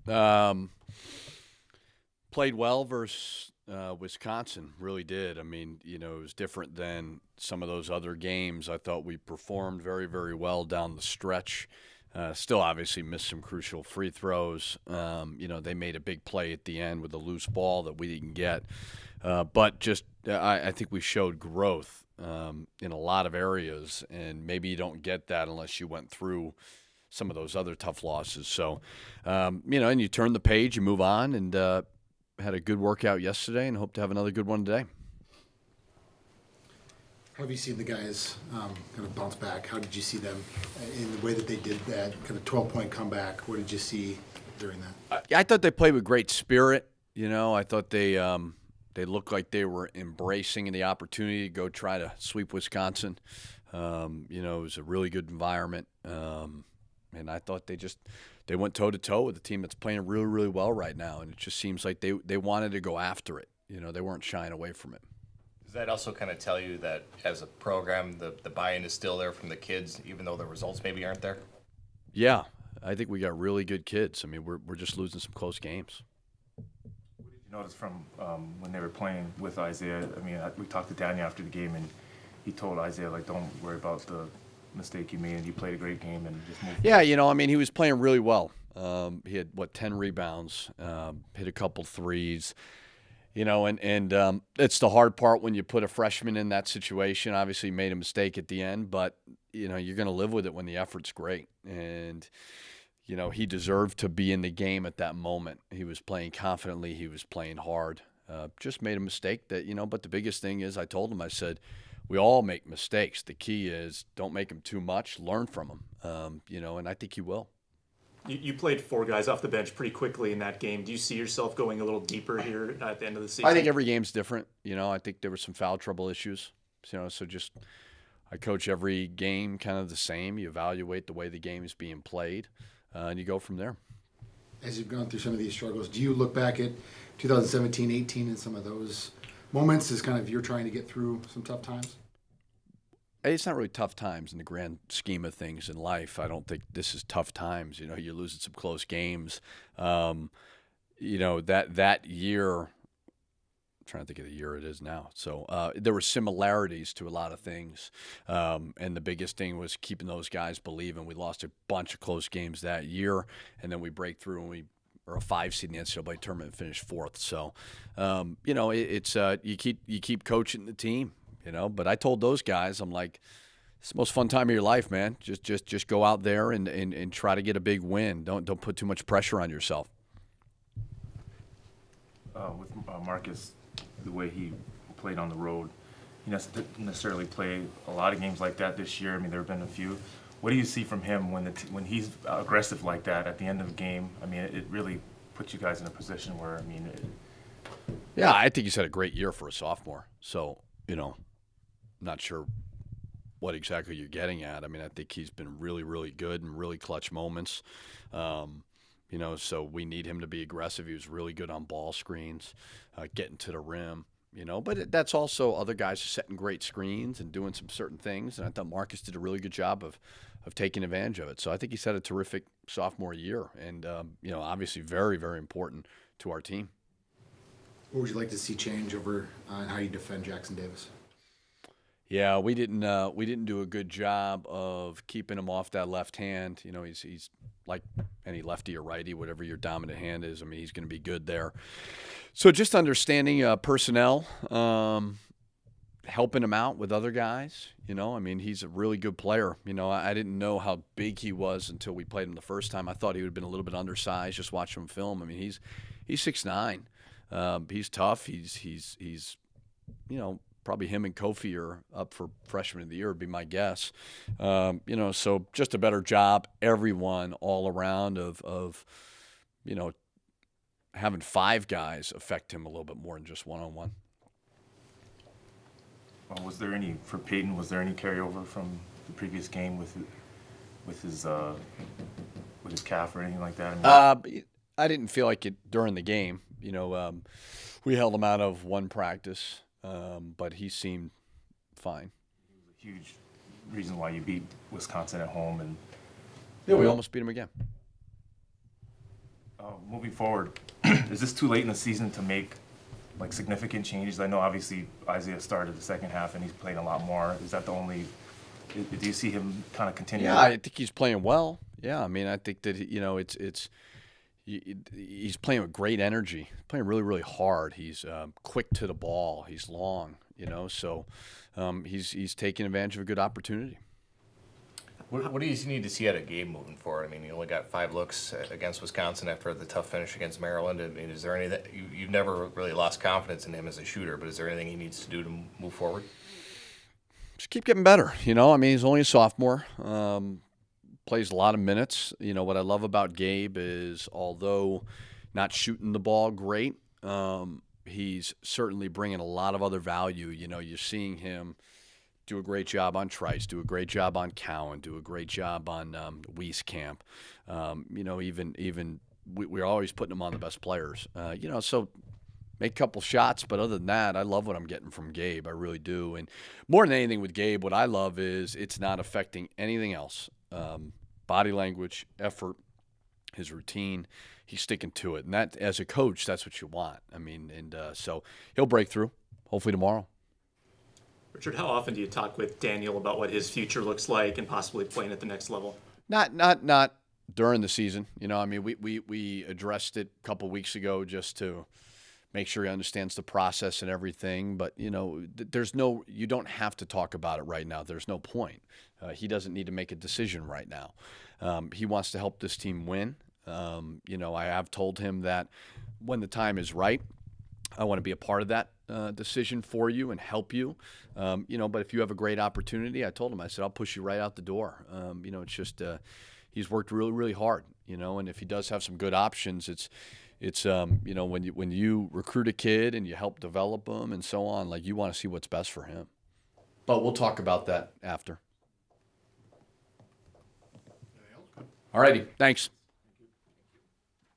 Played well versus Wisconsin. Really did. I mean, it was different than some of those other games. I thought we performed very, very well down the stretch. Still, obviously, missed some crucial free throws. They made a big play at the end with a loose ball that we didn't get. But just, I think we showed growth in a lot of areas, and maybe you don't get that unless you went through some of those other tough losses. So, and you turn the page, you move on, and had a good workout yesterday, and hope to have another good one today. How have you seen the guys kind of bounce back? How did you see them in the way that they did that kind of 12-point comeback? What did you see during that? I thought they played with great spirit. I thought they looked like they were embracing the opportunity to go try to sweep Wisconsin. It was a really good environment, and I thought they went toe-to-toe with a team that's playing really, really well right now, and it just seems like they wanted to go after it. They weren't shying away from it. Does that also kind of tell you that as a program, the buy-in is still there from the kids, even though the results maybe aren't there? Yeah, I think we got really good kids. I mean, we're just losing some close games. What did you notice from when they were playing with Isaiah? I mean, we talked to Daniel after the game, and he told Isaiah, like, don't worry about the mistake you made, and you played a great game and just moved. Yeah, he was playing really well. He had, 10 rebounds, hit a couple threes. And it's the hard part when you put a freshman in that situation. Obviously, he made a mistake at the end, but, you're going to live with it when the effort's great. And, he deserved to be in the game at that moment. He was playing confidently. He was playing hard. Just made a mistake that, but the biggest thing is I told him, I said, we all make mistakes. The key is don't make them too much, learn from them, and I think he will. You played four guys off the bench pretty quickly in that game. Do you see yourself going a little deeper here at the end of the season? I think every game's different. I think there were some foul trouble issues. So just I coach every game kind of the same. You evaluate the way the game is being played, and you go from there. As you've gone through some of these struggles, do you look back at 2017-18 and some of those moments as kind of you're trying to get through some tough times? It's not really tough times in the grand scheme of things in life. I don't think this is tough times. You're losing some close games. That year, I'm trying to think of the year it is now. So there were similarities to a lot of things. And the biggest thing was keeping those guys believing. We lost a bunch of close games that year, and then we break through and we are a 5 seed in the NCAA tournament and finish 4th. So, it's you keep coaching the team. But I told those guys, I'm like, it's the most fun time of your life, man. Just go out there and try to get a big win. Don't put too much pressure on yourself. With Marcus, the way he played on the road, he didn't necessarily play a lot of games like that this year. I mean, there have been a few. What do you see from him when he's aggressive like that at the end of the game? I mean, it really puts you guys in a position where, Yeah, I think he's had a great year for a sophomore. So, not sure what exactly you're getting at. I mean, I think he's been really, really good in really clutch moments. So we need him to be aggressive. He was really good on ball screens, getting to the rim, But that's also other guys setting great screens and doing some certain things. And I thought Marcus did a really good job of taking advantage of it. So I think he's had a terrific sophomore year and, obviously very, very important to our team. What would you like to see change over on how you defend Jackson Davis? Yeah, we didn't do a good job of keeping him off that left hand. He's like any lefty or righty, whatever your dominant hand is. I mean, he's going to be good there. So just understanding personnel, helping him out with other guys. I mean, he's a really good player. I didn't know how big he was until we played him the first time. I thought he would have been a little bit undersized just watching him film. I mean, he's 6'9". He's tough. He's probably him and Kofi are up for freshman of the year would be my guess. So just a better job, everyone all around of having 5 guys affect him a little bit more than just one-on-one. was there any carryover from the previous game with his calf or anything like that? I didn't feel like it during the game. We held him out of one practice. But he seemed fine. It was a huge reason why you beat Wisconsin at home, and we almost beat him again. Moving forward, is this too late in the season to make like significant changes? I know obviously Isaiah started the second half and he's playing a lot more. Is that the only? Do you see him kind of continuing? Yeah, I think he's playing well. Yeah, I mean, I think that he's playing with great energy, playing really, really hard. He's quick to the ball. He's long, so he's taking advantage of a good opportunity. What do you need to see out of Gabe moving forward? I mean, he only got 5 looks against Wisconsin after the tough finish against Maryland. I mean, is there anything you've never really lost confidence in him as a shooter? But is there anything he needs to do to move forward? Just keep getting better. I mean, he's only a sophomore. Plays a lot of minutes. What I love about Gabe is, although not shooting the ball great, he's certainly bringing a lot of other value. You're seeing him do a great job on Trice, do a great job on Cowan, do a great job on Wieskamp. Even we're always putting him on the best players. So make a couple shots, but other than that, I love what I'm getting from Gabe. I really do. And more than anything with Gabe, what I love is it's not affecting anything else. Body language, effort, his routine, he's sticking to it. And that, as a coach, that's what you want. I mean, so he'll break through, hopefully tomorrow. Richard, how often do you talk with Daniel about what his future looks like and possibly playing at the next level? Not during the season. I mean, we addressed it a couple weeks ago just to make sure he understands the process and everything. But, you don't have to talk about it right now. There's no point. He doesn't need to make a decision right now. He wants to help this team win. I have told him that when the time is right, I want to be a part of that decision for you and help you. But if you have a great opportunity, I told him, I said, I'll push you right out the door. It's just he's worked really, really hard, and if he does have some good options, it's when you recruit a kid and you help develop him and so on, like, you want to see what's best for him. But we'll talk about that after. All righty. Thanks.